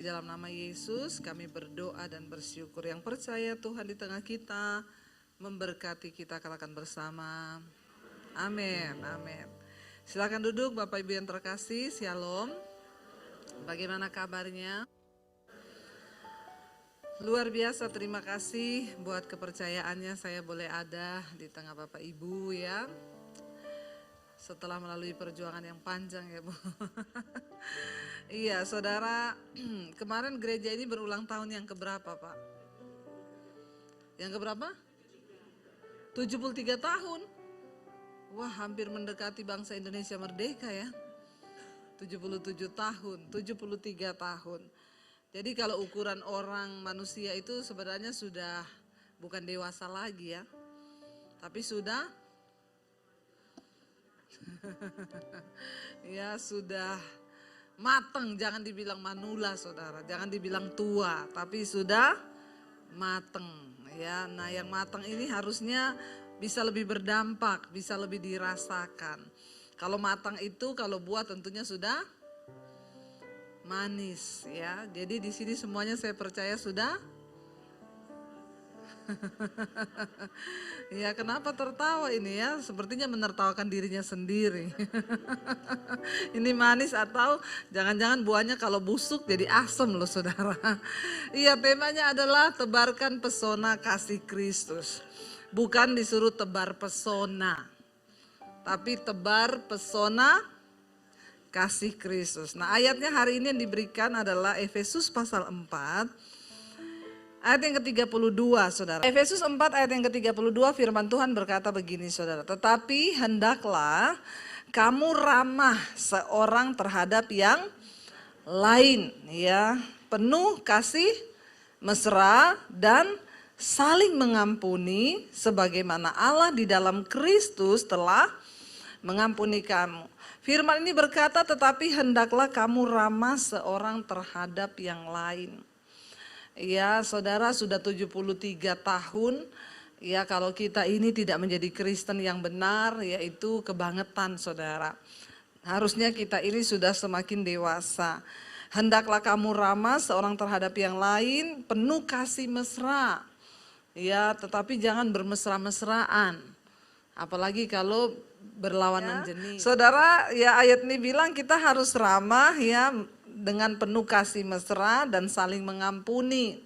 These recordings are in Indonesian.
Di dalam nama Yesus kami berdoa dan bersyukur. Yang percaya Tuhan di tengah kita memberkati kita, katakan bersama. Amin, amin. Silakan duduk Bapak Ibu yang terkasih, Shalom. Bagaimana kabarnya? Luar biasa, terima kasih buat kepercayaannya saya boleh ada di tengah Bapak Ibu ya. Setelah melalui perjuangan yang panjang ya Bu. Iya saudara, kemarin gereja ini berulang tahun yang keberapa Pak? Yang keberapa? 73 tahun. Wah hampir mendekati bangsa Indonesia merdeka ya. 77 tahun, 73 tahun. Jadi kalau ukuran orang manusia itu sebenarnya sudah bukan dewasa lagi ya. Tapi sudah ya sudah mateng, jangan dibilang manula saudara, jangan dibilang tua, tapi sudah mateng ya. Nah yang mateng ini harusnya bisa lebih berdampak, bisa lebih dirasakan. Kalau matang itu kalau buah tentunya sudah manis ya. Jadi di sini semuanya saya percaya sudah. Ya kenapa tertawa ini ya, sepertinya menertawakan dirinya sendiri. Ini manis atau jangan-jangan buahnya kalau busuk jadi asem loh saudara. Iya temanya adalah tebarkan pesona kasih Kristus. Bukan disuruh tebar pesona, tapi tebar pesona kasih Kristus. Nah ayatnya hari ini yang diberikan adalah Efesus pasal 4. Ayat yang ke-32 saudara. Efesus 4 ayat yang ke-32 firman Tuhan berkata begini saudara. Tetapi hendaklah kamu ramah seorang terhadap yang lain ya. Penuh kasih mesra dan saling mengampuni sebagaimana Allah di dalam Kristus telah mengampuni kamu. Firman ini berkata tetapi hendaklah kamu ramah seorang terhadap yang lain. Ya saudara sudah 73 tahun ya kalau kita ini tidak menjadi Kristen yang benar yaitu kebangetan saudara. Harusnya kita ini sudah semakin dewasa. Hendaklah kamu ramah seorang terhadap yang lain penuh kasih mesra. Ya tetapi jangan bermesra-mesraan. Apalagi kalau berlawanan jenis. Saudara ya ayat ini bilang kita harus ramah ya dengan penuh kasih mesra dan saling mengampuni.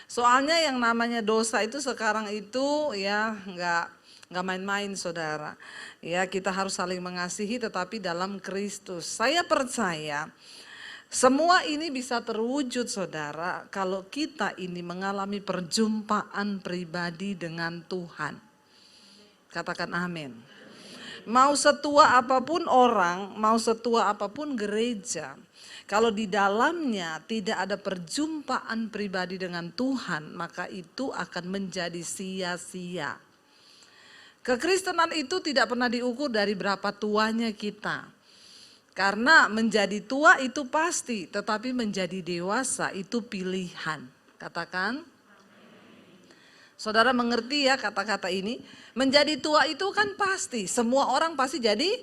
Soalnya yang namanya dosa itu sekarang itu ya nggak main-main saudara. Ya kita harus saling mengasihi tetapi dalam Kristus. Saya percaya semua ini bisa terwujud saudara kalau kita ini mengalami perjumpaan pribadi dengan Tuhan. Katakan amin. Mau setua apapun orang, mau setua apapun gereja, kalau di dalamnya tidak ada perjumpaan pribadi dengan Tuhan, maka itu akan menjadi sia-sia. Kekristenan itu tidak pernah diukur dari berapa tuanya kita. Karena menjadi tua itu pasti, tetapi menjadi dewasa itu pilihan. Katakan. Saudara mengerti ya kata-kata ini? Menjadi tua itu kan pasti, semua orang pasti jadi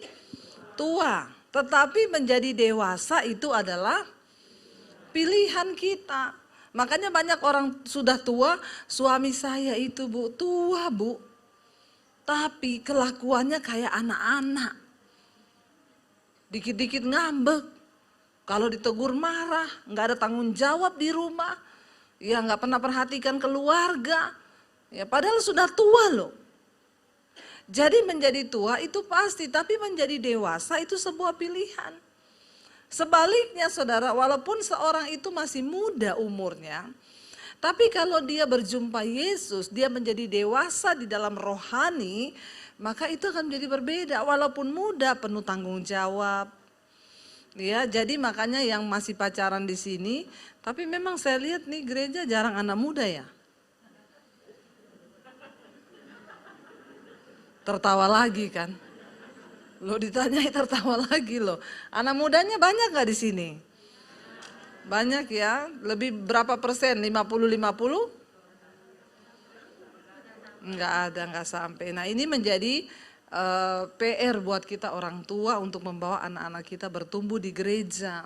tua. Tetapi menjadi dewasa itu adalah pilihan kita. Makanya banyak orang sudah tua, suami saya itu Bu, tua Bu. Tapi kelakuannya kayak anak-anak. Dikit-dikit ngambek. Kalau ditegur marah, nggak ada tanggung jawab di rumah. Ya nggak pernah perhatikan keluarga. Ya padahal sudah tua loh. Jadi menjadi tua itu pasti, tapi menjadi dewasa itu sebuah pilihan. Sebaliknya saudara, walaupun seorang itu masih muda umurnya, tapi kalau dia berjumpa Yesus, dia menjadi dewasa di dalam rohani, maka itu akan menjadi berbeda. Walaupun muda, penuh tanggung jawab. Ya, jadi makanya yang masih pacaran di sini, tapi memang saya lihat nih gereja jarang anak muda ya. Tertawa lagi kan? Lo ditanyai tertawa lagi loh. Anak mudanya banyak gak di sini? Banyak ya. Lebih berapa persen? 50-50? Enggak ada, enggak sampai. Nah ini menjadi PR buat kita orang tua untuk membawa anak-anak kita bertumbuh di gereja.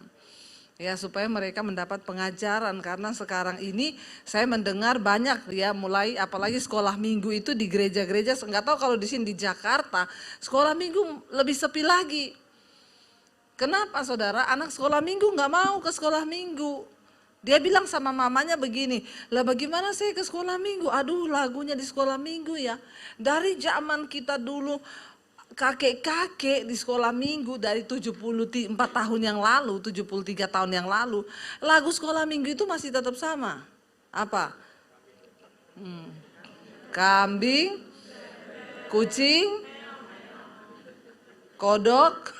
Ya, supaya mereka mendapat pengajaran, karena sekarang ini saya mendengar banyak ya, mulai apalagi sekolah minggu itu di gereja-gereja, nggak tahu kalau di sini di Jakarta sekolah minggu lebih sepi lagi. Kenapa saudara? Anak sekolah minggu nggak mau ke sekolah minggu. Dia bilang sama mamanya begini, lah bagaimana saya ke sekolah minggu? Aduh, lagunya di sekolah minggu ya. Dari zaman kita dulu, kakek-kakek di sekolah minggu dari 74 tahun yang lalu, 73 tahun yang lalu, lagu sekolah minggu itu masih tetap sama. Apa? Kambing, kucing, kodok,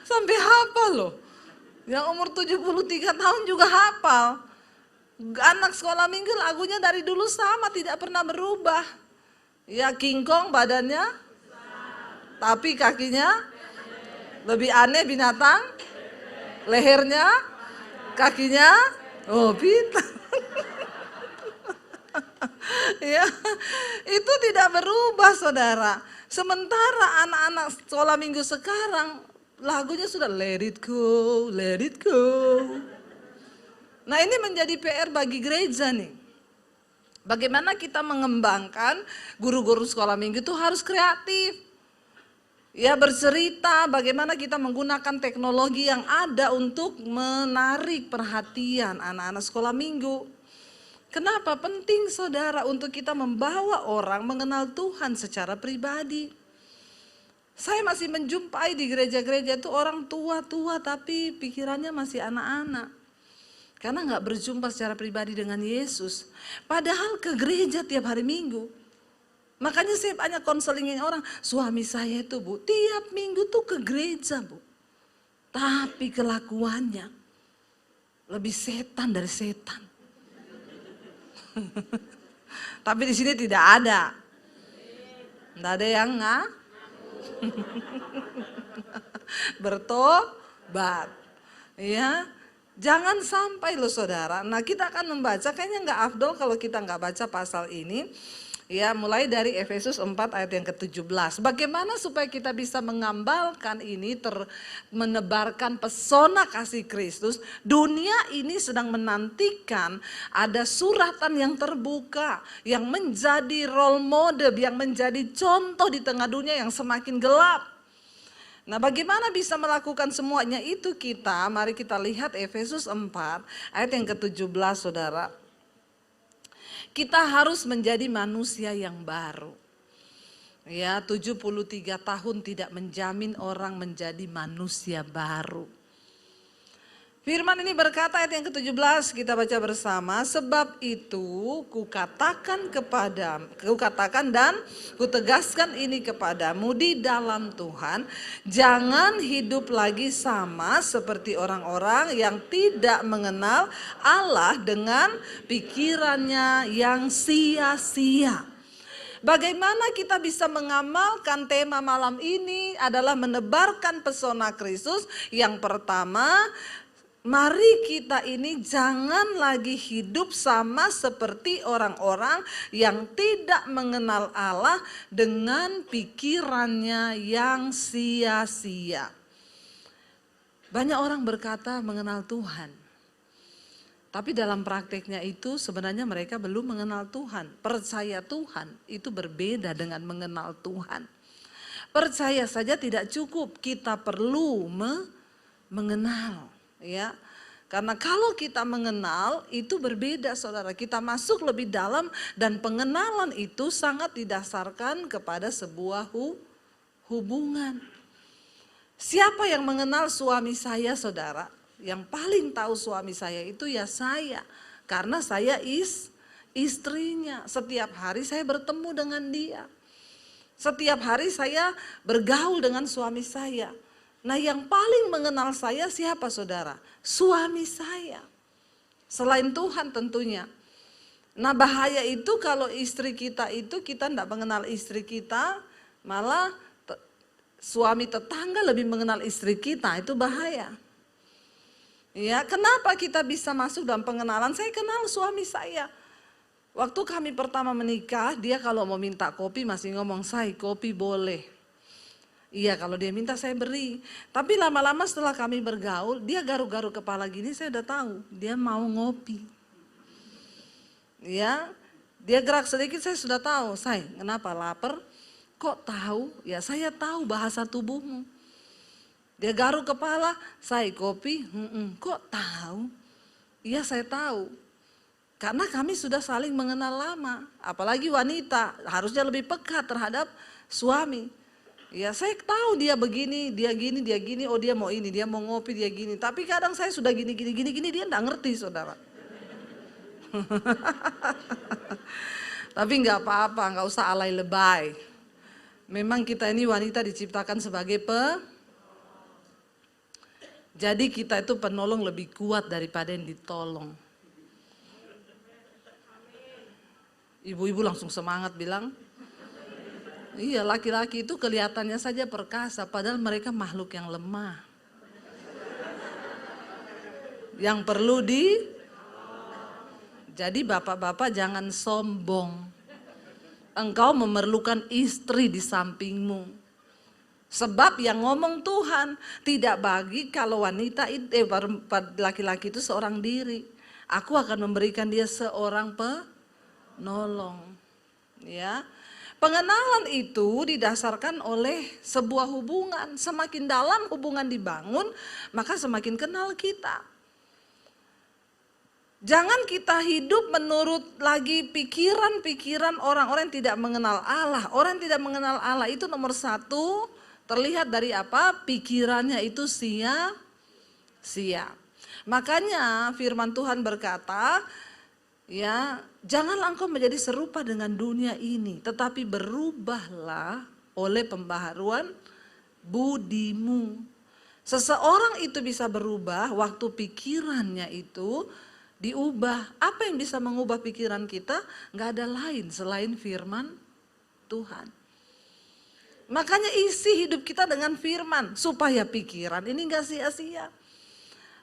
sampai hafal loh. Yang umur 73 tahun juga hafal. Anak sekolah minggu lagunya dari dulu sama, tidak pernah berubah. Ya, King Kong badannya, tapi kakinya lebih aneh binatang, lehernya, kakinya, oh pintar. Ya, itu tidak berubah saudara. Sementara anak-anak sekolah minggu sekarang lagunya sudah let it go, let it go. Nah, ini menjadi PR bagi gereja nih. Bagaimana kita mengembangkan guru-guru sekolah minggu itu harus kreatif. Ya, bercerita bagaimana kita menggunakan teknologi yang ada untuk menarik perhatian anak-anak sekolah minggu. Kenapa penting saudara untuk kita membawa orang mengenal Tuhan secara pribadi. Saya masih menjumpai di gereja-gereja itu orang tua-tua tapi pikirannya masih anak-anak. Karena nggak berjumpa secara pribadi dengan Yesus. Padahal ke gereja tiap hari Minggu. Makanya saya banyak konselingin orang, suami saya itu Bu, tiap minggu tuh ke gereja Bu. Tapi kelakuannya lebih setan dari setan. Tapi di sini tidak ada. Tidak ada yang bertobat. Ya. Jangan sampai loh saudara. Nah, kita akan membaca, kayaknya nggak afdol kalau kita nggak baca pasal ini. Ya, mulai dari Efesus 4 ayat yang ke-17. Bagaimana supaya kita bisa mengambalkan ini, menebarkan pesona kasih Kristus. Dunia ini sedang menantikan ada suratan yang terbuka, yang menjadi role model, yang menjadi contoh di tengah dunia yang semakin gelap. Nah, bagaimana bisa melakukan semuanya itu mari kita lihat Efesus 4 ayat yang ke-17 saudara. Kita harus menjadi manusia yang baru. Ya, 73 tahun tidak menjamin orang menjadi manusia baru. Firman ini berkata ayat yang ke-17, kita baca bersama. Sebab itu kukatakan dan kutegaskan ini kepadamu di dalam Tuhan. Jangan hidup lagi sama seperti orang-orang yang tidak mengenal Allah dengan pikirannya yang sia-sia. Bagaimana kita bisa mengamalkan tema malam ini adalah menebarkan pesona Kristus. Yang pertama, mari kita ini jangan lagi hidup sama seperti orang-orang yang tidak mengenal Allah dengan pikirannya yang sia-sia. Banyak orang berkata mengenal Tuhan, tapi dalam prakteknya itu sebenarnya mereka belum mengenal Tuhan. Percaya Tuhan itu berbeda dengan mengenal Tuhan. Percaya saja tidak cukup, kita perlu mengenal. Ya, karena kalau kita mengenal itu berbeda saudara, kita masuk lebih dalam dan pengenalan itu sangat didasarkan kepada sebuah hubungan. Siapa yang mengenal suami saya saudara? Yang paling tahu suami saya itu ya saya, karena saya istrinya. Setiap hari saya bertemu dengan dia, setiap hari saya bergaul dengan suami saya. Nah, yang paling mengenal saya siapa saudara? Suami saya. Selain Tuhan tentunya. Nah, bahaya itu kalau istri kita itu kita tidak mengenal istri kita, malah suami tetangga lebih mengenal istri kita, itu bahaya. Ya, kenapa kita bisa masuk dalam pengenalan? Saya kenal suami saya. Waktu kami pertama menikah, dia kalau mau minta kopi masih ngomong, "Say, kopi boleh." Iya, kalau dia minta saya beri. Tapi lama-lama setelah kami bergaul, dia garuk-garuk kepala gini, saya udah tahu dia mau ngopi. Ya, dia gerak sedikit saya sudah tahu, say, kenapa lapar? Kok tahu? Ya saya tahu bahasa tubuhmu. Dia garuk kepala, say kopi, kok tahu? Iya saya tahu. Karena kami sudah saling mengenal lama, apalagi wanita harusnya lebih peka terhadap suami. Ya saya tahu dia begini, dia gini, oh dia mau ini, dia mau ngopi, dia gini. Tapi kadang saya sudah gini, dia enggak ngerti saudara. Tapi nggak apa-apa, nggak usah alay lebay. Memang kita ini wanita diciptakan sebagai jadi kita itu penolong lebih kuat daripada yang ditolong. Ibu-ibu langsung semangat bilang, iya laki-laki itu kelihatannya saja perkasa, padahal mereka makhluk yang lemah. Yang perlu jadi bapak-bapak jangan sombong. Engkau memerlukan istri di sampingmu. Sebab yang ngomong Tuhan tidak bagi kalau wanita laki-laki itu seorang diri. Aku akan memberikan dia seorang penolong. Ya. Pengenalan itu didasarkan oleh sebuah hubungan. Semakin dalam hubungan dibangun, maka semakin kenal kita. Jangan kita hidup menurut lagi pikiran-pikiran orang-orang yang tidak mengenal Allah. Orang yang tidak mengenal Allah itu nomor satu terlihat dari apa? Pikirannya itu sia-sia. Makanya firman Tuhan berkata, ya janganlah engkau menjadi serupa dengan dunia ini, tetapi berubahlah oleh pembaharuan budimu. Seseorang itu bisa berubah waktu pikirannya itu diubah. Apa yang bisa mengubah pikiran kita? Gak ada lain selain firman Tuhan. Makanya isi hidup kita dengan firman supaya pikiran ini gak sia-sia.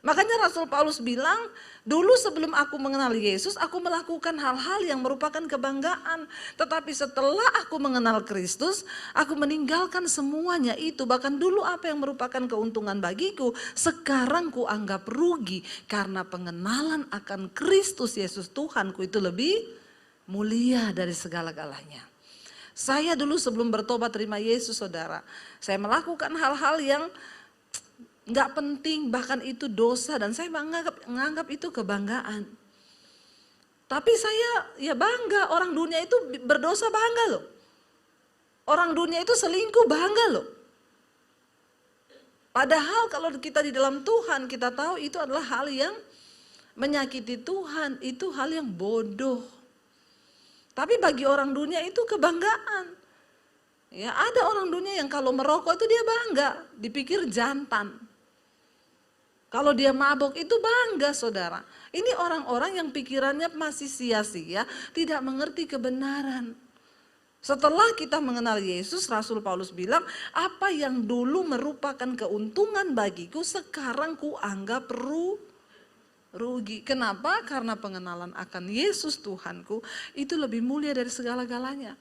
Makanya Rasul Paulus bilang, dulu sebelum aku mengenal Yesus, aku melakukan hal-hal yang merupakan kebanggaan. Tetapi setelah aku mengenal Kristus, aku meninggalkan semuanya itu. Bahkan dulu apa yang merupakan keuntungan bagiku, sekarang ku anggap rugi. Karena pengenalan akan Kristus Yesus Tuhanku itu lebih mulia dari segala-galanya. Saya dulu sebelum bertobat terima Yesus saudara, saya melakukan hal-hal yang nggak penting, bahkan itu dosa, dan saya menganggap itu kebanggaan. Tapi saya ya bangga, orang dunia itu berdosa bangga loh. Orang dunia itu selingkuh bangga loh. Padahal kalau kita di dalam Tuhan kita tahu itu adalah hal yang menyakiti Tuhan, itu hal yang bodoh. Tapi bagi orang dunia itu kebanggaan. Ya ada orang dunia yang kalau merokok itu dia bangga, dipikir jantan. Kalau dia mabuk itu bangga saudara. Ini orang-orang yang pikirannya masih sia-sia, tidak mengerti kebenaran. Setelah kita mengenal Yesus, Rasul Paulus bilang, apa yang dulu merupakan keuntungan bagiku, sekarang ku anggap rugi. Kenapa? Karena pengenalan akan Yesus Tuhanku itu lebih mulia dari segala-galanya.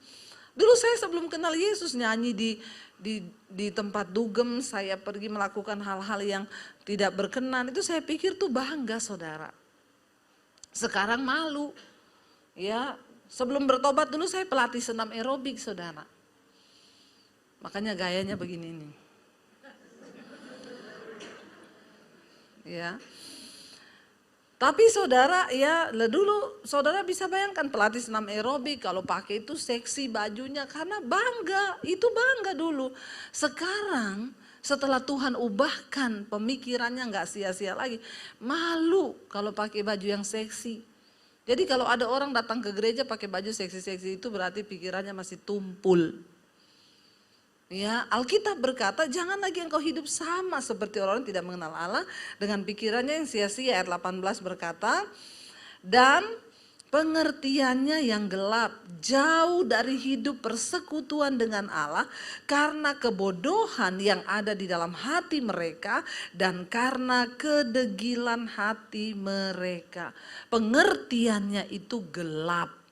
Dulu saya sebelum kenal Yesus nyanyi di tempat dugem, saya pergi melakukan hal-hal yang tidak berkenan, itu saya pikir tuh bangga saudara. Sekarang malu. Ya, sebelum bertobat dulu saya pelatih senam aerobik saudara. Makanya gayanya begini nih. Ya. Tapi saudara ya dulu saudara bisa bayangkan pelatih senam aerobik kalau pakai itu seksi bajunya karena bangga, itu bangga dulu. Sekarang setelah Tuhan ubahkan pemikirannya nggak sia-sia lagi, malu kalau pakai baju yang seksi. Jadi kalau ada orang datang ke gereja pakai baju seksi-seksi itu berarti pikirannya masih tumpul. Ya, Alkitab berkata jangan lagi engkau hidup sama seperti orang tidak mengenal Allah dengan pikirannya yang sia-sia. Ayat 18 berkata, dan pengertiannya yang gelap, jauh dari hidup persekutuan dengan Allah karena kebodohan yang ada di dalam hati mereka dan karena kedegilan hati mereka. Pengertiannya itu gelap.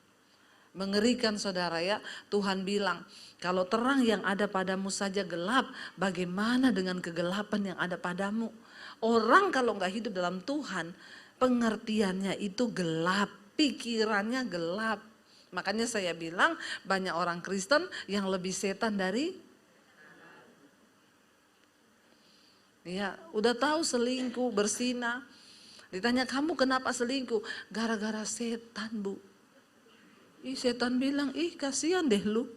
Mengerikan saudara ya, Tuhan bilang, kalau terang yang ada padamu saja gelap, bagaimana dengan kegelapan yang ada padamu? Orang kalau nggak hidup dalam Tuhan, pengertiannya itu gelap, pikirannya gelap. Makanya saya bilang banyak orang Kristen yang lebih setan dari, ya udah tahu selingkuh, berzina. Ditanya kamu kenapa selingkuh? Gara-gara setan bu. Ih setan bilang, ih kasihan deh lu.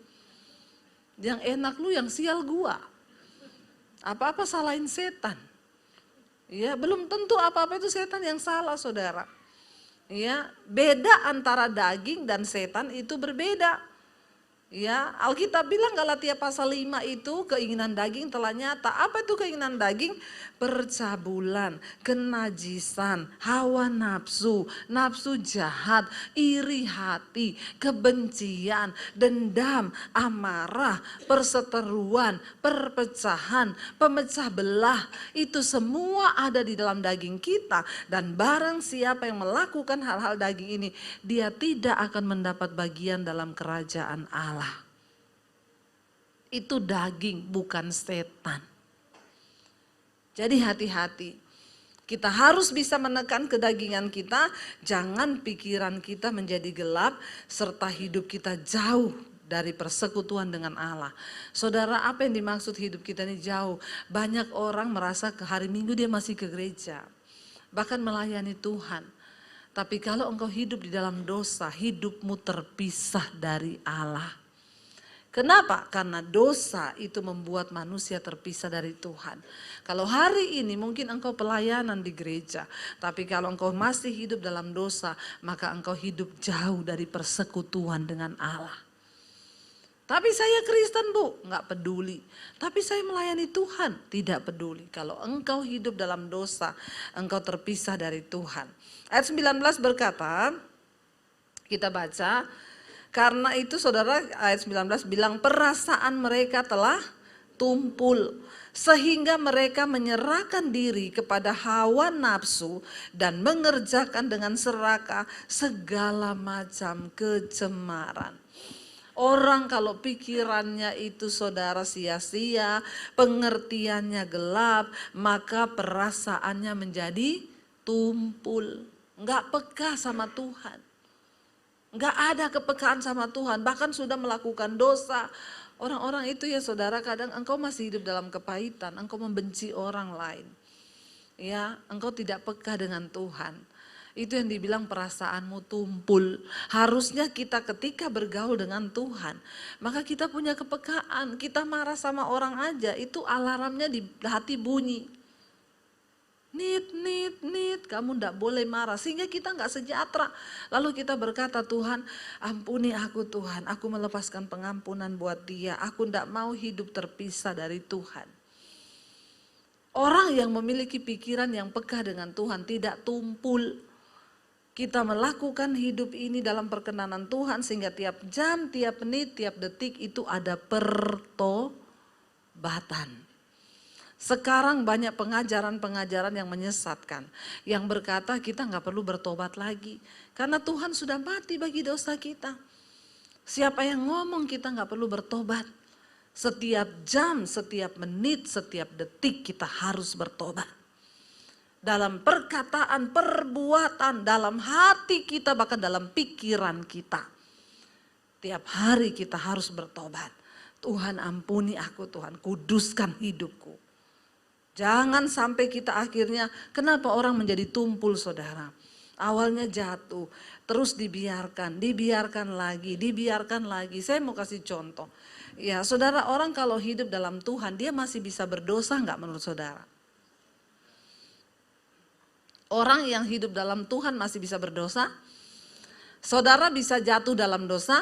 Yang enak lu yang sial gua. Apa-apa salahin setan. Ya belum tentu apa-apa itu setan yang salah saudara. Ya beda antara daging dan setan itu berbeda. Ya, Alkitab bilang Galatia pasal 5 itu keinginan daging telah nyata. Apa itu keinginan daging? Percabulan, kenajisan, hawa nafsu, nafsu jahat, iri hati, kebencian, dendam, amarah, perseteruan, perpecahan, pemecah belah. Itu semua ada di dalam daging kita. Dan barang siapa yang melakukan hal-hal daging ini, dia tidak akan mendapat bagian dalam kerajaan Allah. Itu daging bukan setan. Jadi hati-hati. Kita harus bisa menekan kedagingan kita. Jangan pikiran kita menjadi gelap serta hidup kita jauh dari persekutuan dengan Allah. Saudara, apa yang dimaksud hidup kita ini jauh? Banyak orang merasa ke hari Minggu dia masih ke gereja. Bahkan melayani Tuhan. Tapi kalau engkau hidup di dalam dosa, hidupmu terpisah dari Allah. Kenapa? Karena dosa itu membuat manusia terpisah dari Tuhan. Kalau hari ini mungkin engkau pelayanan di gereja, tapi kalau engkau masih hidup dalam dosa, maka engkau hidup jauh dari persekutuan dengan Allah. Tapi saya Kristen bu, nggak peduli. Tapi saya melayani Tuhan, tidak peduli. Kalau engkau hidup dalam dosa, engkau terpisah dari Tuhan. Ayat 19 berkata, kita baca, karena itu saudara ayat 19 bilang perasaan mereka telah tumpul. Sehingga mereka menyerahkan diri kepada hawa nafsu dan mengerjakan dengan serakah segala macam kecemaran. Orang kalau pikirannya itu saudara sia-sia, pengertiannya gelap, maka perasaannya menjadi tumpul. Enggak peka sama Tuhan. Enggak ada kepekaan sama Tuhan, bahkan sudah melakukan dosa. Orang-orang itu ya saudara, kadang engkau masih hidup dalam kepahitan, engkau membenci orang lain. Ya, engkau tidak peka dengan Tuhan. Itu yang dibilang perasaanmu tumpul. Harusnya kita ketika bergaul dengan Tuhan, maka kita punya kepekaan. Kita marah sama orang aja, itu alarmnya di hati bunyi. Nit, kamu ndak boleh marah. Sehingga kita nggak sejahtera. Lalu kita berkata, Tuhan ampuni aku Tuhan. Aku melepaskan pengampunan buat dia. Aku ndak mau hidup terpisah dari Tuhan. Orang yang memiliki pikiran yang peka dengan Tuhan tidak tumpul. Kita melakukan hidup ini dalam perkenanan Tuhan sehingga tiap jam, tiap menit, tiap detik itu ada pertobatan. Sekarang banyak pengajaran-pengajaran yang menyesatkan. Yang berkata kita nggak perlu bertobat lagi. Karena Tuhan sudah mati bagi dosa kita. Siapa yang ngomong kita nggak perlu bertobat. Setiap jam, setiap menit, setiap detik kita harus bertobat. Dalam perkataan, perbuatan, dalam hati kita, bahkan dalam pikiran kita. Tiap hari kita harus bertobat. Tuhan ampuni aku Tuhan, kuduskan hidupku. Jangan sampai kita akhirnya, kenapa orang menjadi tumpul saudara. Awalnya jatuh, terus dibiarkan lagi. Saya mau kasih contoh. Ya saudara, orang kalau hidup dalam Tuhan, dia masih bisa berdosa enggak menurut saudara? Orang yang hidup dalam Tuhan masih bisa berdosa? Saudara bisa jatuh dalam dosa?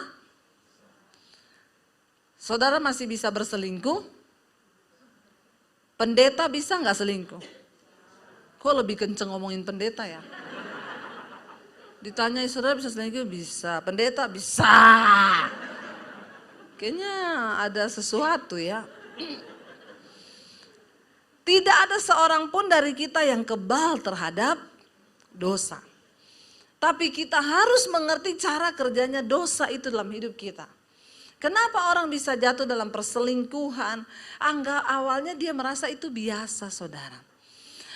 Saudara masih bisa berselingkuh? Pendeta bisa nggak selingkuh? Kok lebih kenceng ngomongin pendeta ya? Ditanya saudara bisa selingkuh? Bisa. Pendeta bisa. Kayaknya ada sesuatu ya. Tidak ada seorang pun dari kita yang kebal terhadap dosa. Tapi kita harus mengerti cara kerjanya dosa itu dalam hidup kita. Kenapa orang bisa jatuh dalam perselingkuhan? Awalnya dia merasa itu biasa, saudara.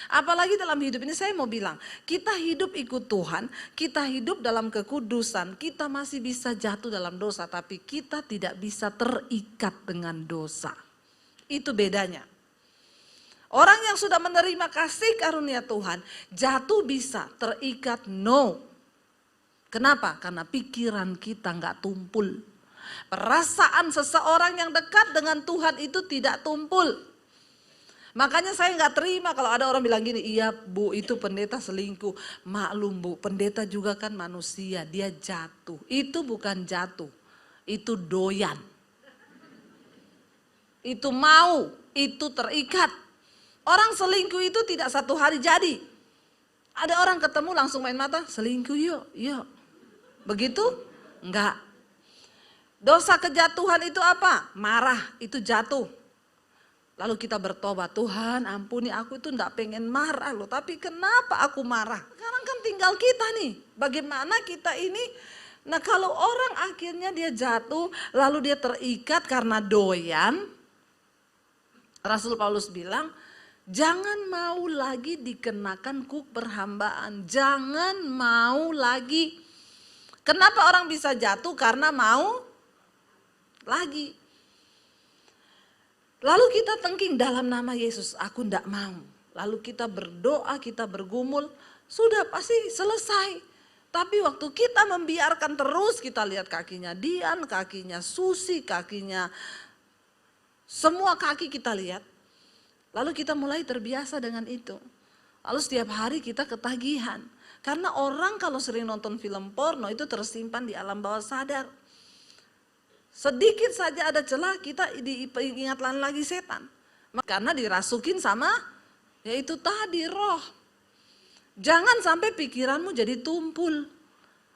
Apalagi dalam hidup ini saya mau bilang, kita hidup ikut Tuhan, kita hidup dalam kekudusan, kita masih bisa jatuh dalam dosa, tapi kita tidak bisa terikat dengan dosa. Itu bedanya. Orang yang sudah menerima kasih karunia Tuhan, jatuh bisa, terikat no. Kenapa? Karena pikiran kita nggak tumpul. Perasaan seseorang yang dekat dengan Tuhan itu tidak tumpul. Makanya saya nggak terima kalau ada orang bilang gini, iya Bu itu pendeta selingkuh. Maklum Bu, pendeta juga kan manusia, dia jatuh. Itu bukan jatuh, itu doyan. Itu mau, itu terikat. Orang selingkuh itu tidak satu hari jadi. Ada orang ketemu langsung main mata, selingkuh yuk. Begitu? Enggak. Dosa kejatuhan itu apa? Marah, itu jatuh. Lalu kita bertobat, Tuhan ampuni aku itu enggak pengen marah loh. Tapi kenapa aku marah? Sekarang kan tinggal kita nih. Bagaimana kita ini? Nah kalau orang akhirnya dia jatuh, lalu dia terikat karena doyan. Rasul Paulus bilang, jangan mau lagi dikenakan kuk perhambaan. Jangan mau lagi. Kenapa orang bisa jatuh? Karena mau lagi. Lalu kita tengking dalam nama Yesus, aku ndak mau. Lalu kita berdoa, kita bergumul, sudah pasti selesai. Tapi waktu kita membiarkan terus, kita lihat kakinya Dian, kakinya Susi, kakinya semua kaki kita lihat. Lalu kita mulai terbiasa dengan itu. Lalu setiap hari kita ketagihan. Karena orang kalau sering nonton film porno itu tersimpan di alam bawah sadar. Sedikit saja ada celah kita diingatkan lagi setan. Karena dirasukin sama yaitu tadi roh. Jangan sampai pikiranmu jadi tumpul.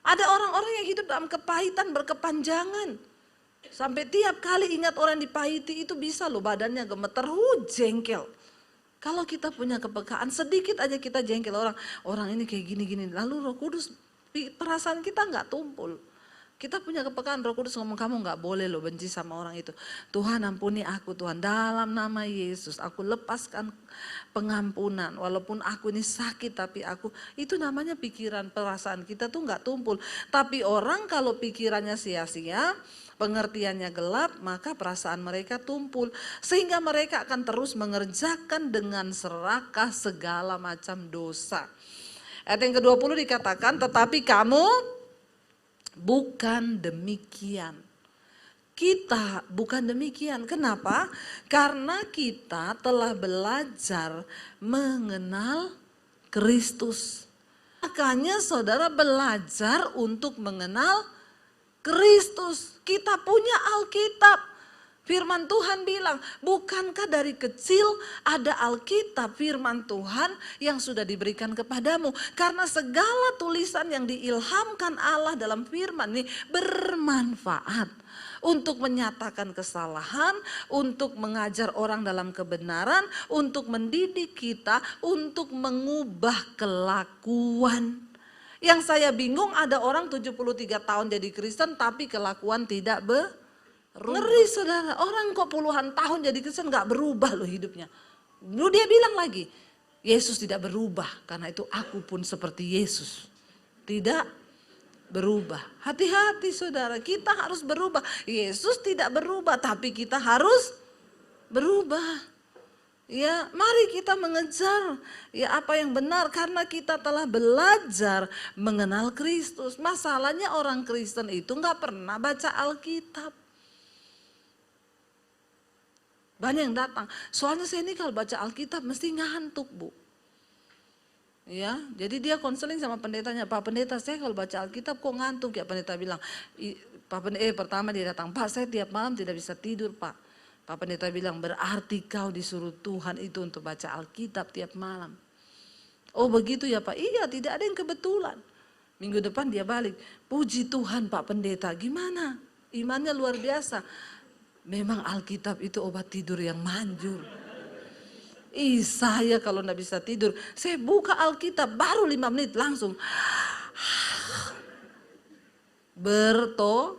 Ada orang-orang yang hidup dalam kepahitan berkepanjangan. Sampai tiap kali ingat orang dipahiti itu bisa loh badannya gemeter, jengkel. Kalau kita punya kepekaan sedikit aja kita jengkel orang ini kayak gini-gini. Lalu Roh Kudus perasaan kita nggak tumpul. Kita punya kepekaan, Roh Kudus ngomong kamu nggak boleh loh benci sama orang itu. Tuhan ampuni aku Tuhan, dalam nama Yesus aku lepaskan pengampunan. Walaupun aku ini sakit tapi aku, itu namanya pikiran perasaan kita tuh nggak tumpul. Tapi orang kalau pikirannya sia-sia, pengertiannya gelap, maka perasaan mereka tumpul. Sehingga mereka akan terus mengerjakan dengan serakah segala macam dosa. Ayat yang ke-20 dikatakan, tetapi kamu bukan demikian. Kita bukan demikian. Kenapa? Karena kita telah belajar mengenal Kristus. Makanya saudara belajar untuk mengenal Kristus. Kita punya Alkitab. Firman Tuhan bilang, bukankah dari kecil ada Alkitab firman Tuhan yang sudah diberikan kepadamu? Karena segala tulisan yang diilhamkan Allah dalam firman ini bermanfaat. Untuk menyatakan kesalahan, untuk mengajar orang dalam kebenaran, untuk mendidik kita, untuk mengubah kelakuan. Yang saya bingung ada orang 73 tahun jadi Kristen tapi kelakuan tidak berubah. Ngeri saudara, orang kok puluhan tahun jadi Kristen gak berubah loh hidupnya. Lalu dia bilang lagi, Yesus tidak berubah karena itu aku pun seperti Yesus. Tidak berubah. Hati-hati saudara, kita harus berubah. Yesus tidak berubah tapi kita harus berubah. Ya, mari kita mengejar ya apa yang benar karena kita telah belajar mengenal Kristus. Masalahnya orang Kristen itu gak pernah baca Alkitab. Banyak yang datang, soalnya saya ini kalau baca Alkitab mesti ngantuk Bu. Ya, jadi dia konseling sama pendetanya, Pak Pendeta saya kalau baca Alkitab kok ngantuk ya. Pendeta bilang, pertama dia datang, Pak saya tiap malam tidak bisa tidur Pak. Pak Pendeta bilang berarti kau disuruh Tuhan itu untuk baca Alkitab tiap malam. Oh begitu ya Pak, iya tidak ada yang kebetulan. Minggu depan dia balik, puji Tuhan Pak Pendeta, gimana? Imannya luar biasa. Memang Alkitab itu obat tidur yang manjur. Saya kalau enggak bisa tidur, saya buka Alkitab baru 5 menit langsung. berto.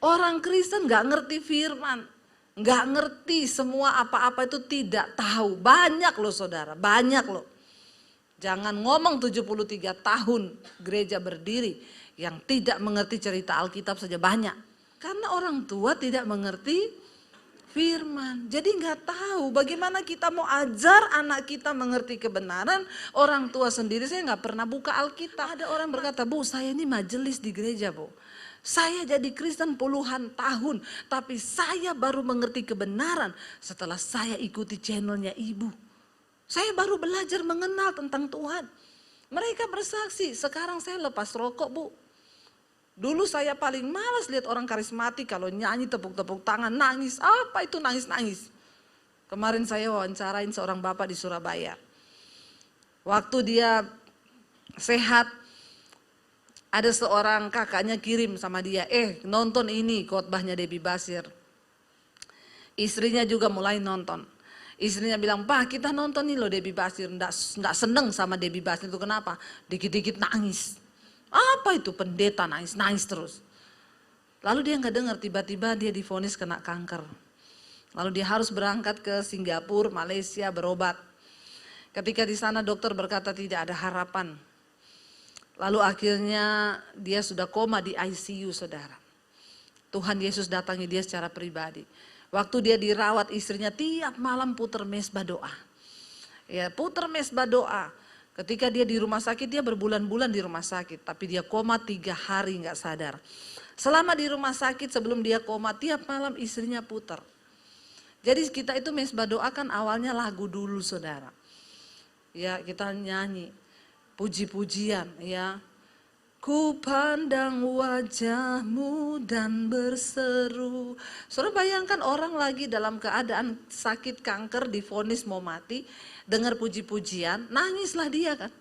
Orang Kristen gak ngerti firman, gak ngerti semua apa-apa itu, tidak tahu. Banyak loh saudara, banyak loh. Jangan ngomong 73 tahun gereja berdiri yang tidak mengerti cerita Alkitab saja banyak. Karena orang tua tidak mengerti firman. Jadi nggak tahu bagaimana kita mau ajar anak kita mengerti kebenaran. Orang tua sendiri, saya nggak pernah buka Alkitab. Ada orang berkata, Bu, saya ini majelis di gereja, Bu. Saya jadi Kristen puluhan tahun, tapi saya baru mengerti kebenaran setelah saya ikuti channelnya Ibu. Saya baru belajar mengenal tentang Tuhan. Mereka bersaksi, sekarang saya lepas rokok, Bu. Dulu saya paling malas lihat orang karismatik kalau nyanyi tepuk-tepuk tangan, nangis. Apa itu nangis-nangis? Kemarin saya wawancarain seorang bapak di Surabaya. Waktu dia sehat, ada seorang kakaknya kirim sama dia, nonton ini khotbahnya Debbie Basir. Istrinya juga mulai nonton. Istrinya bilang, Pak, kita nonton nih loh Debbie Basir. Nggak seneng sama Debbie Basir itu, kenapa? Dikit-dikit nangis. Apa itu pendeta nangis terus. Lalu dia nggak dengar, tiba-tiba dia divonis kena kanker. Lalu dia harus berangkat ke Singapura, Malaysia berobat. Ketika di sana dokter berkata tidak ada harapan. Lalu akhirnya dia sudah koma di ICU, saudara. Tuhan Yesus datangi dia secara pribadi. Waktu dia dirawat, istrinya tiap malam puter mesbah doa. Ya, puter mesbah doa. Ketika dia di rumah sakit, dia berbulan-bulan di rumah sakit. Tapi dia koma 3 hari gak sadar. Selama di rumah sakit sebelum dia koma, tiap malam istrinya putar. Jadi kita itu mesbah doa kan awalnya lagu dulu saudara. Ya kita nyanyi, puji-pujian ya. Ku pandang wajahmu dan berseru. Saudara bayangkan orang lagi dalam keadaan sakit kanker, divonis mau mati, dengar puji-pujian, nangislah dia kan.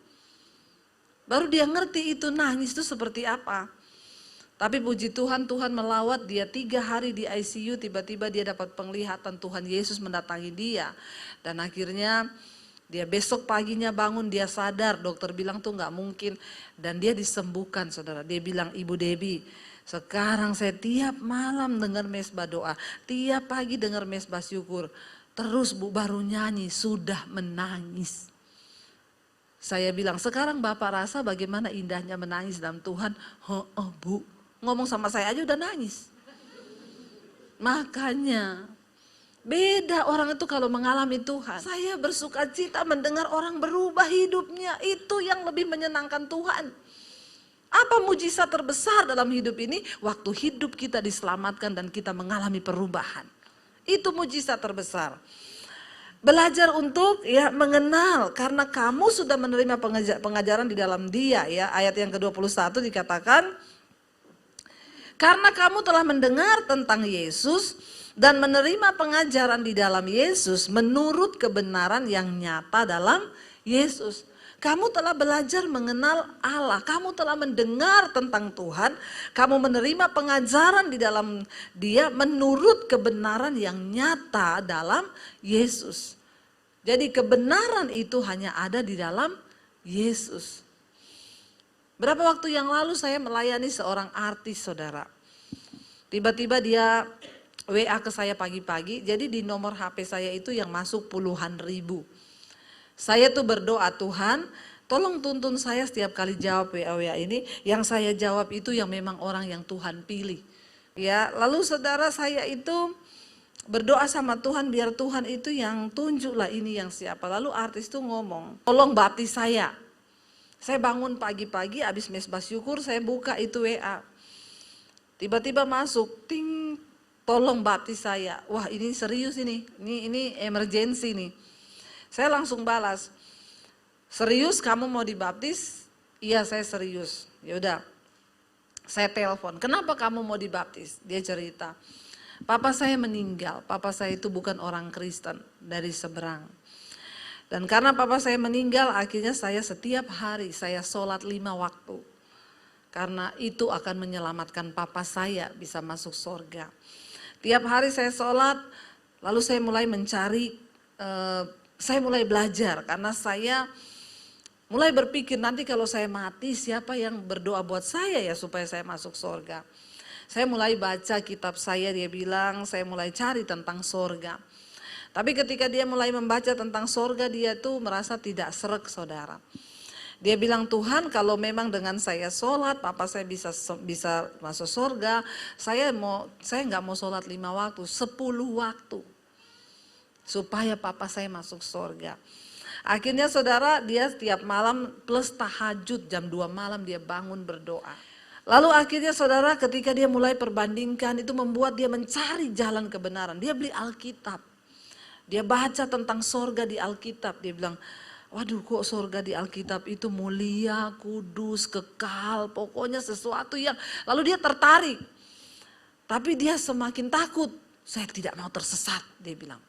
Baru dia ngerti itu nangis itu seperti apa. Tapi puji Tuhan, Tuhan melawat dia 3 hari di ICU, tiba-tiba dia dapat penglihatan, Tuhan Yesus mendatangi dia. Dan akhirnya dia besok paginya bangun, dia sadar, dokter bilang tuh gak mungkin. Dan dia disembuhkan saudara, dia bilang, Ibu Debbie, sekarang saya tiap malam dengar mesbah doa, tiap pagi dengar mesbah syukur. Terus Bu baru nyanyi, sudah menangis. Saya bilang, sekarang Bapak rasa bagaimana indahnya menangis dalam Tuhan? Oh Bu, ngomong sama saya aja udah nangis. Makanya beda orang itu kalau mengalami Tuhan. Saya bersuka cita mendengar orang berubah hidupnya. Itu yang lebih menyenangkan Tuhan. Apa mujizat terbesar dalam hidup ini? Waktu hidup kita diselamatkan dan kita mengalami perubahan. Itu mujizat terbesar. Belajar untuk ya mengenal, karena kamu sudah menerima pengajaran di dalam Dia ya. Ayat yang ke-21 dikatakan, karena kamu telah mendengar tentang Yesus dan menerima pengajaran di dalam Yesus menurut kebenaran yang nyata dalam Yesus. Kamu telah belajar mengenal Allah, kamu telah mendengar tentang Tuhan, kamu menerima pengajaran di dalam Dia menurut kebenaran yang nyata dalam Yesus. Jadi kebenaran itu hanya ada di dalam Yesus. Berapa waktu yang lalu saya melayani seorang artis saudara. Tiba-tiba dia WA ke saya pagi-pagi, jadi di nomor HP saya itu yang masuk puluhan ribu. Saya tuh berdoa, Tuhan tolong tuntun saya setiap kali jawab WA ini, yang saya jawab itu yang memang orang yang Tuhan pilih. Ya, lalu saudara saya itu berdoa sama Tuhan biar Tuhan itu yang tunjuklah ini yang siapa. Lalu artis tuh ngomong, tolong baptis saya. Saya bangun pagi-pagi habis mesbah syukur, saya buka itu WA. Tiba-tiba masuk, ting, tolong baptis saya. Wah ini serius ini emergency nih. Saya langsung balas, serius kamu mau dibaptis? Iya saya serius. Yaudah, saya telepon, kenapa kamu mau dibaptis? Dia cerita, papa saya meninggal, papa saya itu bukan orang Kristen dari seberang. Dan karena papa saya meninggal, akhirnya saya setiap hari saya sholat 5 waktu. Karena itu akan menyelamatkan papa saya bisa masuk surga. Tiap hari saya sholat, lalu saya mulai mencari, saya mulai belajar karena saya Mulai berpikir nanti kalau saya mati siapa yang berdoa buat saya ya supaya saya masuk surga. Saya mulai baca kitab saya, dia bilang saya mulai cari tentang surga. Tapi ketika dia mulai membaca tentang surga dia tuh merasa tidak sreg saudara. Dia bilang Tuhan kalau memang dengan saya sholat papa saya bisa masuk surga. Saya nggak mau sholat 5 waktu, 10 waktu. Supaya papa saya masuk surga. Akhirnya saudara dia tiap malam plus tahajud jam 2 malam dia bangun berdoa. Lalu akhirnya saudara ketika dia mulai perbandingkan itu membuat dia mencari jalan kebenaran. Dia beli Alkitab. Dia baca tentang surga di Alkitab. Dia bilang, waduh kok surga di Alkitab itu mulia, kudus, kekal. Pokoknya sesuatu yang lalu dia tertarik. Tapi dia semakin takut. Saya tidak mau tersesat dia bilang.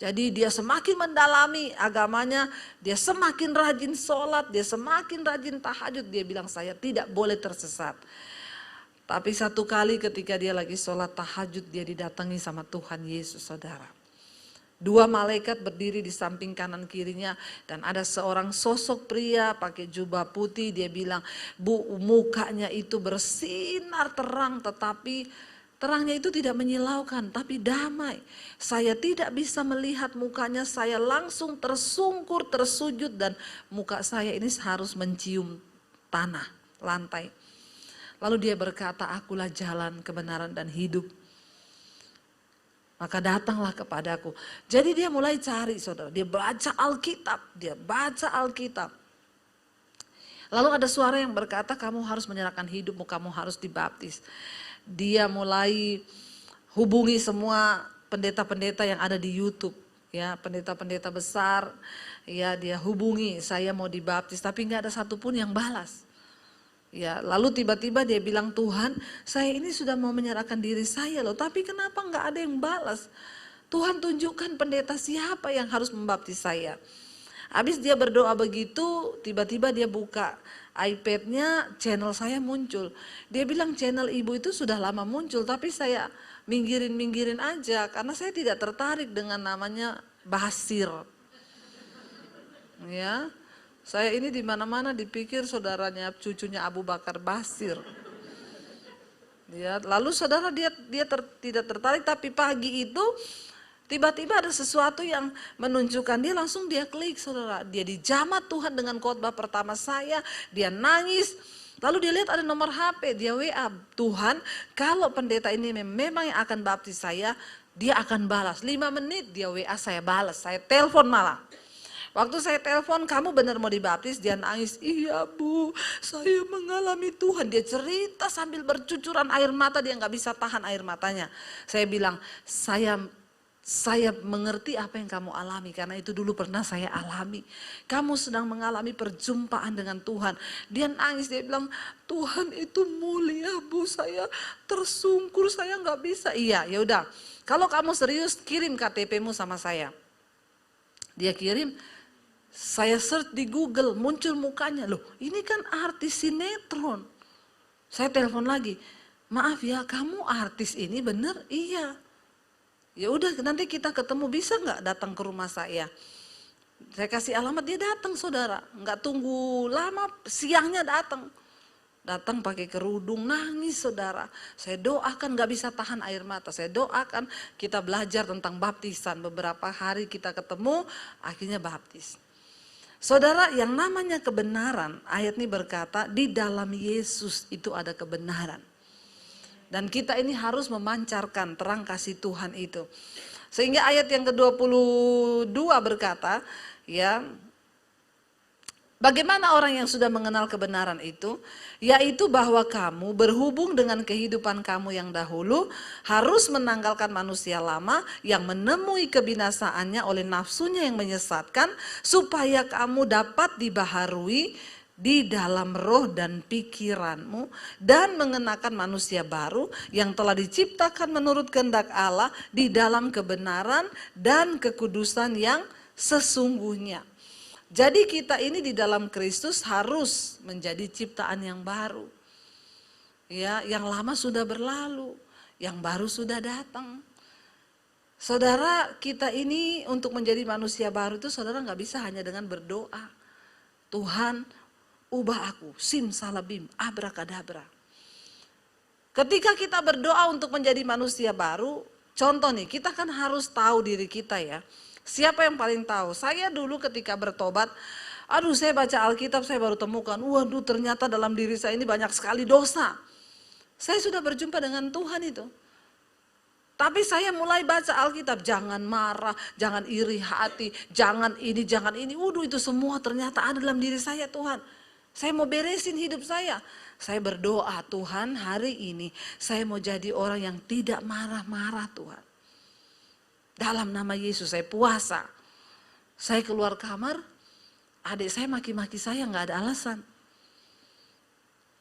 Jadi dia semakin mendalami agamanya, dia semakin rajin sholat, dia semakin rajin tahajud. Dia bilang saya tidak boleh tersesat. Tapi satu kali ketika dia lagi sholat tahajud dia didatangi sama Tuhan Yesus saudara. 2 malaikat berdiri di samping kanan kirinya dan ada seorang sosok pria pakai jubah putih. Dia bilang mukanya itu bersinar terang tetapi terangnya itu tidak menyilaukan tapi damai. Saya tidak bisa melihat mukanya, saya langsung tersungkur, tersujud dan muka saya ini harus mencium tanah, lantai. Lalu dia berkata, akulah jalan, kebenaran dan hidup. Maka datanglah kepadaku. Jadi dia mulai cari saudara, dia baca Alkitab, Lalu ada suara yang berkata kamu harus menyerahkan hidupmu, kamu harus dibaptis. Dia mulai hubungi semua pendeta-pendeta yang ada di YouTube, ya pendeta-pendeta besar, ya dia hubungi saya mau dibaptis, tapi nggak ada satupun yang balas. Ya lalu tiba-tiba dia bilang Tuhan, saya ini sudah mau menyerahkan diri saya loh, tapi kenapa nggak ada yang balas? Tuhan tunjukkan pendeta siapa yang harus membaptis saya. Habis dia berdoa begitu, tiba-tiba dia buka iPad-nya, channel saya muncul. Dia bilang channel ibu itu sudah lama muncul, tapi saya minggirin aja karena saya tidak tertarik dengan namanya Basir. Ya, saya ini di mana-mana dipikir saudaranya, cucunya Abu Bakar Basir. Ya, lalu saudara dia tidak tertarik, tapi pagi itu tiba-tiba ada sesuatu yang menunjukkan dia klik saudara. Dia dijamat Tuhan dengan khotbah pertama saya, dia nangis. Lalu dia lihat ada nomor HP, dia WA, Tuhan kalau pendeta ini memang yang akan baptis saya, dia akan balas. 5 menit dia WA saya balas, saya telepon malah. Waktu saya telepon, kamu benar mau dibaptis? Dia nangis, iya bu, saya mengalami Tuhan. Dia cerita sambil bercucuran air mata, dia nggak bisa tahan air matanya. Saya bilang, saya mengerti apa yang kamu alami karena itu dulu pernah saya alami. Kamu sedang mengalami perjumpaan dengan Tuhan. Dia nangis, dia bilang Tuhan itu mulia bu, saya tersungkur, saya nggak bisa. Iya, ya udah. Kalau kamu serius kirim KTP-mu sama saya. Dia kirim, saya search di Google muncul mukanya. Loh ini kan artis sinetron. Saya telepon lagi, maaf ya kamu artis ini bener? Iya. Ya udah nanti kita ketemu, bisa nggak datang ke rumah saya? Saya kasih alamat, dia datang saudara, nggak tunggu lama, siangnya datang. Datang pakai kerudung, nangis saudara. Saya doakan, nggak bisa tahan air mata. Saya doakan, kita belajar tentang baptisan. Beberapa hari kita ketemu, akhirnya baptis. Saudara, yang namanya kebenaran, ayat ini berkata di dalam Yesus itu ada kebenaran. Dan kita ini harus memancarkan terang kasih Tuhan itu. Sehingga ayat yang ke-22 berkata, ya, bagaimana orang yang sudah mengenal kebenaran itu? Yaitu bahwa kamu berhubung dengan kehidupan kamu yang dahulu harus menanggalkan manusia lama yang menemui kebinasaannya oleh nafsunya yang menyesatkan, supaya kamu dapat dibaharui di dalam roh dan pikiranmu dan mengenakan manusia baru yang telah diciptakan menurut kehendak Allah di dalam kebenaran dan kekudusan yang sesungguhnya. Jadi kita ini di dalam Kristus harus menjadi ciptaan yang baru. Ya, yang lama sudah berlalu, yang baru sudah datang. Saudara, kita ini untuk menjadi manusia baru itu saudara nggak bisa hanya dengan berdoa. Tuhan ubah aku, simsalabim, abrakadabra. Ketika kita berdoa untuk menjadi manusia baru, contoh nih, kita kan harus tahu diri kita ya. Siapa yang paling tahu? Saya dulu ketika bertobat, aduh saya baca Alkitab saya baru temukan, waduh ternyata dalam diri saya ini banyak sekali dosa. Saya sudah berjumpa dengan Tuhan itu. Tapi saya mulai baca Alkitab, jangan marah, jangan iri hati, jangan ini, jangan ini. Waduh itu semua ternyata ada dalam diri saya Tuhan. Saya mau beresin hidup saya. Saya berdoa, Tuhan hari ini saya mau jadi orang yang tidak marah-marah Tuhan. Dalam nama Yesus saya puasa. Saya keluar kamar, adik saya maki-maki saya nggak ada alasan.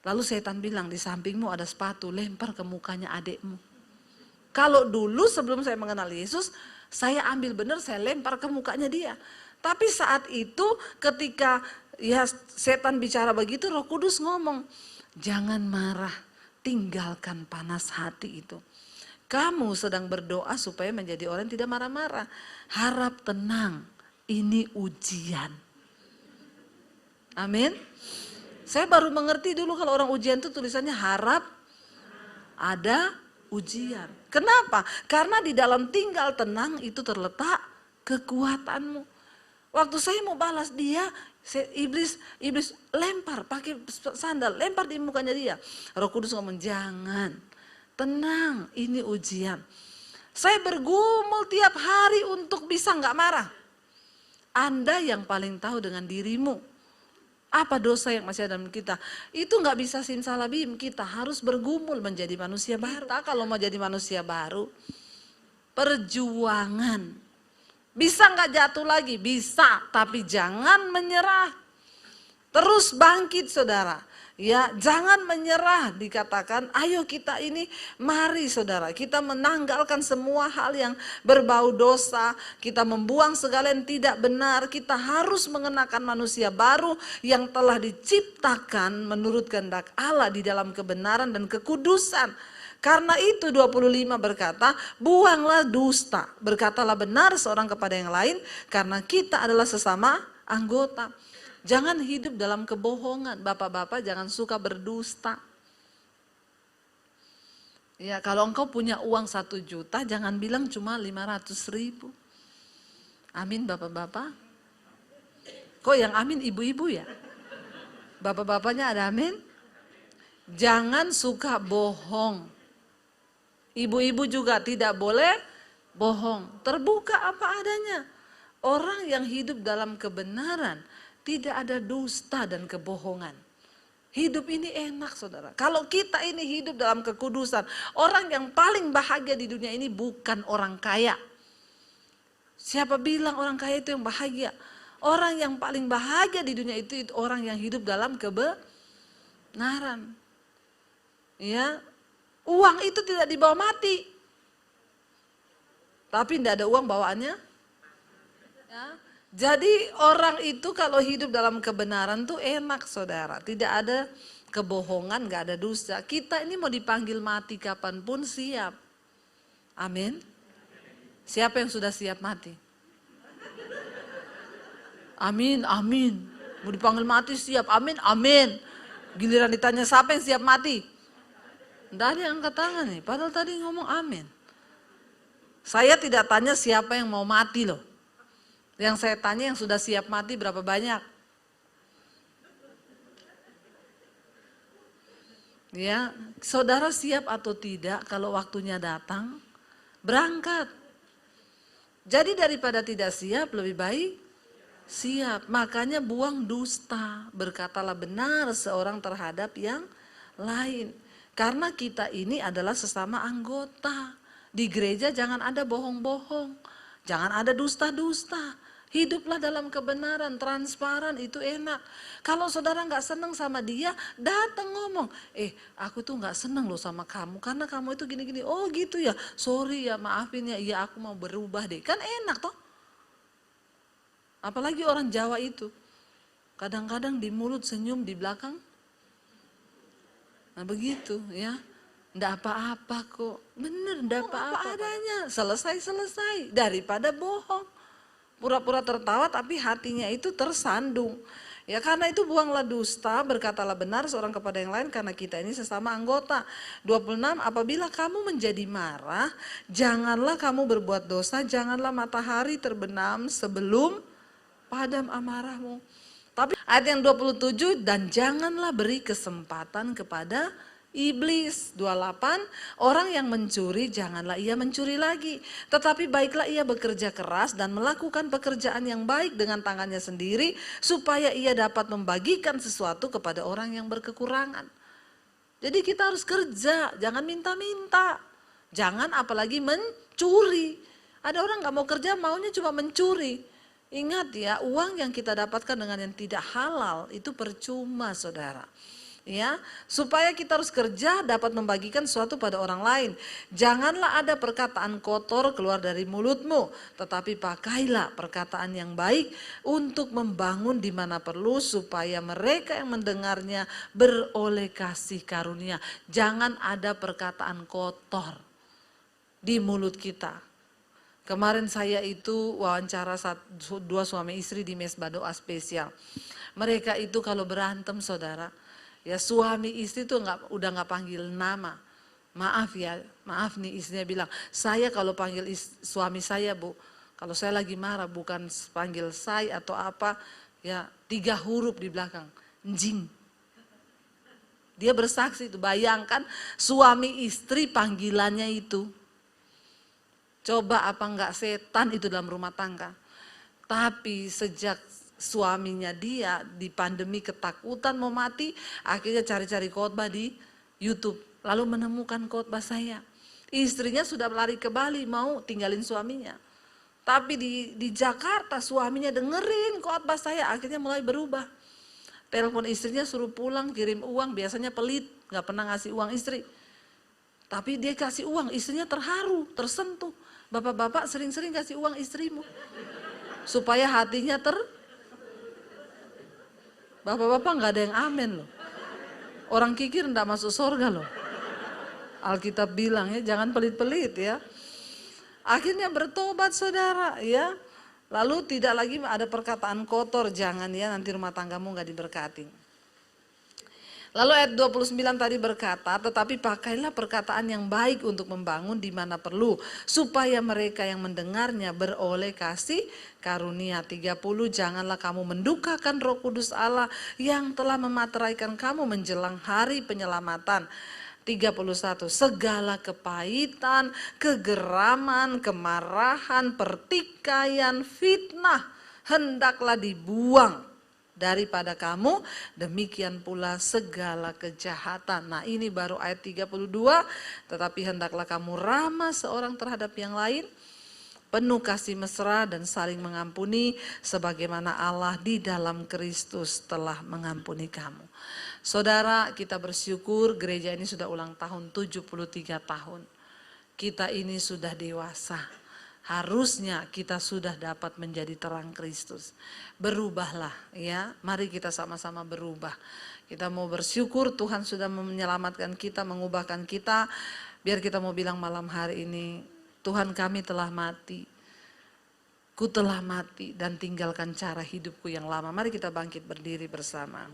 Lalu setan bilang, di sampingmu ada sepatu, lempar ke mukanya adikmu. Kalau dulu sebelum saya mengenal Yesus, saya ambil benar, saya lempar ke mukanya dia. Tapi saat itu ketika ya setan bicara begitu, Roh Kudus ngomong, jangan marah, tinggalkan panas hati itu. Kamu sedang berdoa supaya menjadi orang yang tidak marah-marah. Harap tenang, ini ujian. Amin. Saya baru mengerti dulu kalau orang ujian itu tulisannya harap ada ujian. Kenapa? Karena di dalam tinggal tenang itu terletak kekuatanmu. Waktu saya mau balas dia, iblis lempar pakai sandal, lempar di mukanya dia. Roh Kudus ngomong, jangan, tenang, ini ujian. Saya bergumul tiap hari untuk bisa nggak marah. Anda yang paling tahu dengan dirimu. Apa dosa yang masih ada dalam kita? Itu nggak bisa simsalabim, kita harus bergumul menjadi manusia baru. Kita kalau mau jadi manusia baru, perjuangan. Bisa nggak jatuh lagi? Bisa, tapi jangan menyerah. Terus bangkit saudara. Ya, jangan menyerah, dikatakan, ayo kita ini, mari saudara, kita menanggalkan semua hal yang berbau dosa, kita membuang segala yang tidak benar, kita harus mengenakan manusia baru yang telah diciptakan menurut kehendak Allah di dalam kebenaran dan kekudusan. Karena itu 25 berkata, buanglah dusta, berkatalah benar seorang kepada yang lain, karena kita adalah sesama anggota. Jangan hidup dalam kebohongan, bapak-bapak jangan suka berdusta. Ya kalau engkau punya uang 1 juta, jangan bilang cuma 500.000. Amin bapak-bapak. Kok yang amin ibu-ibu ya? Bapak-bapaknya ada amin? Jangan suka bohong. Ibu-ibu juga tidak boleh bohong. Terbuka apa adanya. Orang yang hidup dalam kebenaran, tidak ada dusta dan kebohongan. Hidup ini enak saudara. Kalau kita ini hidup dalam kekudusan, orang yang paling bahagia di dunia ini bukan orang kaya. Siapa bilang orang kaya itu yang bahagia? Orang yang paling bahagia di dunia itu orang yang hidup dalam kebenaran. Ya, uang itu tidak dibawa mati. Tapi tidak ada uang bawaannya. Ya. Jadi orang itu kalau hidup dalam kebenaran tuh enak saudara. Tidak ada kebohongan, gak ada dusta. Kita ini mau dipanggil mati kapanpun siap. Amin. Siapa yang sudah siap mati? Amin, amin. Mau dipanggil mati siap, amin, amin. Giliran ditanya siapa yang siap mati? Tidak ada yang angkat tangan nih, padahal tadi ngomong amin. Saya tidak tanya siapa yang mau mati loh. Yang saya tanya yang sudah siap mati berapa banyak? Ya, saudara siap atau tidak kalau waktunya datang? Berangkat. Jadi daripada tidak siap lebih baik siap. Makanya buang dusta, berkatalah benar seorang terhadap yang lain. Karena kita ini adalah sesama anggota. Di gereja jangan ada bohong-bohong. Jangan ada dusta-dusta. Hiduplah dalam kebenaran, transparan itu enak. Kalau saudara nggak seneng sama dia, datang ngomong, aku tuh nggak seneng loh sama kamu karena kamu itu gini-gini. Oh gitu ya, sorry ya, maafin ya, iya aku mau berubah deh. Kan enak toh. Apalagi orang Jawa itu, kadang-kadang di mulut senyum, di belakang, nah begitu ya. Nggak apa-apa kok, bener nggak apa-apa adanya, selesai-selesai daripada bohong. Pura-pura tertawa tapi hatinya itu tersandung. Ya karena itu buanglah dusta, berkatalah benar seorang kepada yang lain karena kita ini sesama anggota. 26, apabila kamu menjadi marah, janganlah kamu berbuat dosa, janganlah matahari terbenam sebelum padam amarahmu. Tapi ayat yang 27, dan janganlah beri kesempatan kepada iblis. 28, orang yang mencuri janganlah ia mencuri lagi, tetapi baiklah ia bekerja keras dan melakukan pekerjaan yang baik dengan tangannya sendiri, supaya ia dapat membagikan sesuatu kepada orang yang berkekurangan. Jadi kita harus kerja, jangan minta-minta, jangan apalagi mencuri. Ada orang gak mau kerja, maunya cuma mencuri. Ingat ya, uang yang kita dapatkan dengan yang tidak halal itu percuma, saudara. Ya, supaya kita harus kerja dapat membagikan sesuatu pada orang lain. Janganlah ada perkataan kotor keluar dari mulutmu, tetapi pakailah perkataan yang baik untuk membangun di mana perlu, supaya mereka yang mendengarnya beroleh kasih karunia. Jangan ada perkataan kotor di mulut kita. Kemarin saya itu wawancara dua suami istri di mesbah doa spesial. Mereka itu kalau berantem, saudara, ya suami istri tuh udah nggak panggil nama. Maaf ya, maaf nih, istrinya bilang, saya kalau panggil suami saya, Bu, kalau saya lagi marah bukan panggil saya atau apa, ya 3 huruf di belakang, njing. Dia bersaksi itu, bayangkan suami istri panggilannya itu. Coba apa enggak setan itu dalam rumah tangga. Tapi sejak suaminya dia di pandemi ketakutan mau mati, akhirnya cari-cari khotbah di YouTube, lalu menemukan khotbah saya. Istrinya sudah lari ke Bali mau tinggalin suaminya, tapi di Jakarta suaminya dengerin khotbah saya, akhirnya mulai berubah. Telepon istrinya suruh pulang, kirim uang, biasanya pelit, nggak pernah ngasih uang istri, tapi dia kasih uang, istrinya terharu, tersentuh. Bapak-bapak sering-sering kasih uang istrimu supaya hatinya Bapak-bapak nggak ada yang amin loh. Orang kikir nggak masuk surga loh. Alkitab bilang ya, jangan pelit-pelit ya. Akhirnya bertobat, saudara, ya. Lalu tidak lagi ada perkataan kotor, jangan ya, nanti rumah tanggamu nggak diberkati. Lalu ayat 29 tadi berkata, tetapi pakailah perkataan yang baik untuk membangun di mana perlu, supaya mereka yang mendengarnya beroleh kasih karunia. 30, janganlah kamu mendukakan Roh Kudus Allah yang telah memateraikan kamu menjelang hari penyelamatan. 31, segala kepahitan, kegeraman, kemarahan, pertikaian, fitnah hendaklah dibuang daripada kamu, demikian pula segala kejahatan. Nah ini baru ayat 32, tetapi hendaklah kamu ramah seorang terhadap yang lain, penuh kasih mesra dan saling mengampuni, sebagaimana Allah di dalam Kristus telah mengampuni kamu. Saudara, kita bersyukur gereja ini sudah ulang tahun 73 tahun. Kita ini sudah dewasa. Harusnya kita sudah dapat menjadi terang Kristus. Berubahlah ya, mari kita sama-sama berubah. Kita mau bersyukur Tuhan sudah menyelamatkan kita, mengubahkan kita. Biar kita mau bilang malam hari ini, Tuhan kami telah mati. Ku telah mati dan tinggalkan cara hidupku yang lama. Mari kita bangkit berdiri bersama.